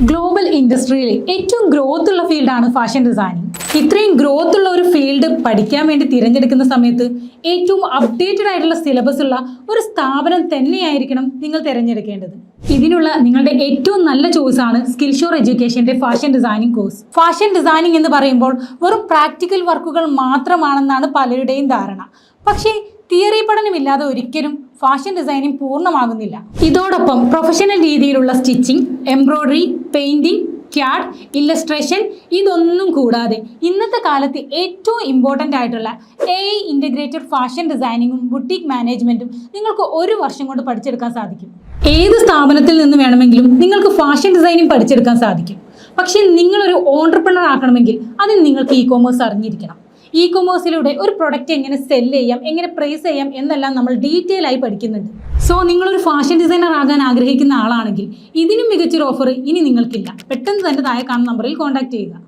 Global ഇൻഡസ്ട്രിയിൽ ഏറ്റവും growth ഉള്ള ഫീൽഡാണ് ഫാഷൻ ഡിസൈനിങ്. ഇത്രയും ഗ്രോത്ത് ഉള്ള ഒരു ഫീൽഡ് പഠിക്കാൻ വേണ്ടി തിരഞ്ഞെടുക്കുന്ന സമയത്ത് ഏറ്റവും അപ്ഡേറ്റഡ് ആയിട്ടുള്ള സിലബസ് ഉള്ള ഒരു സ്ഥാപനം തന്നെയായിരിക്കണം നിങ്ങൾ തിരഞ്ഞെടുക്കേണ്ടത്. ഇതിനുള്ള നിങ്ങളുടെ ഏറ്റവും നല്ല ചോയ്സാണ് സ്കിൽഷോർ എഡ്യൂക്കേഷന്റെ fashion designing course. Fashion designing എന്ന് പറയുമ്പോൾ വെറും പ്രാക്ടിക്കൽ വർക്കുകൾ മാത്രമാണെന്നാണ് പലരുടെയും ധാരണ. പക്ഷേ തിയറി പഠനമില്ലാതെ ഒരിക്കലും ഫാഷൻ ഡിസൈനിങ് പൂർണ്ണമാകുന്നില്ല. ഇതോടൊപ്പം പ്രൊഫഷണൽ രീതിയിലുള്ള stitching, embroidery, painting, CAD, illustration ഇതൊന്നും കൂടാതെ ഇന്നത്തെ കാലത്ത് ഏറ്റവും ഇമ്പോർട്ടൻ്റ് ആയിട്ടുള്ള AI ഇൻ്റഗ്രേറ്റഡ് ഫാഷൻ ഡിസൈനിങ്ങും ബുട്ടീക്ക് മാനേജ്മെൻറ്റും നിങ്ങൾക്ക് ഒരു വർഷം കൊണ്ട് പഠിച്ചെടുക്കാൻ സാധിക്കും. ഏത് സ്ഥാപനത്തിൽ നിന്ന് വേണമെങ്കിലും നിങ്ങൾക്ക് ഫാഷൻ ഡിസൈനിങ് പഠിച്ചെടുക്കാൻ സാധിക്കും. പക്ഷേ നിങ്ങളൊരു ഓൺട്രപ്രണർ ആക്കണമെങ്കിൽ അതിന് നിങ്ങൾക്ക് ഇ-കൊമേഴ്സ് അറിഞ്ഞിരിക്കണം. ഇ-കൊമേഴ്സിലൂടെ ഒരു പ്രൊഡക്റ്റ് എങ്ങനെ സെല് ചെയ്യാം, എങ്ങനെ പ്രൈസ് ചെയ്യാം എന്നെല്ലാം നമ്മൾ ഡീറ്റെയിൽ ആയി പഠിക്കുന്നുണ്ട്. സോ നിങ്ങളൊരു ഫാഷൻ ഡിസൈനർ ആകാൻ ആഗ്രഹിക്കുന്ന ആളാണെങ്കിൽ ഇതിനും മികച്ചൊരു ഓഫർ ഇനി നിങ്ങൾക്കില്ല. പെട്ടെന്ന് തന്നെ താഴെ കാണുന്ന നമ്പറിൽ കോൺടാക്ട് ചെയ്യുക.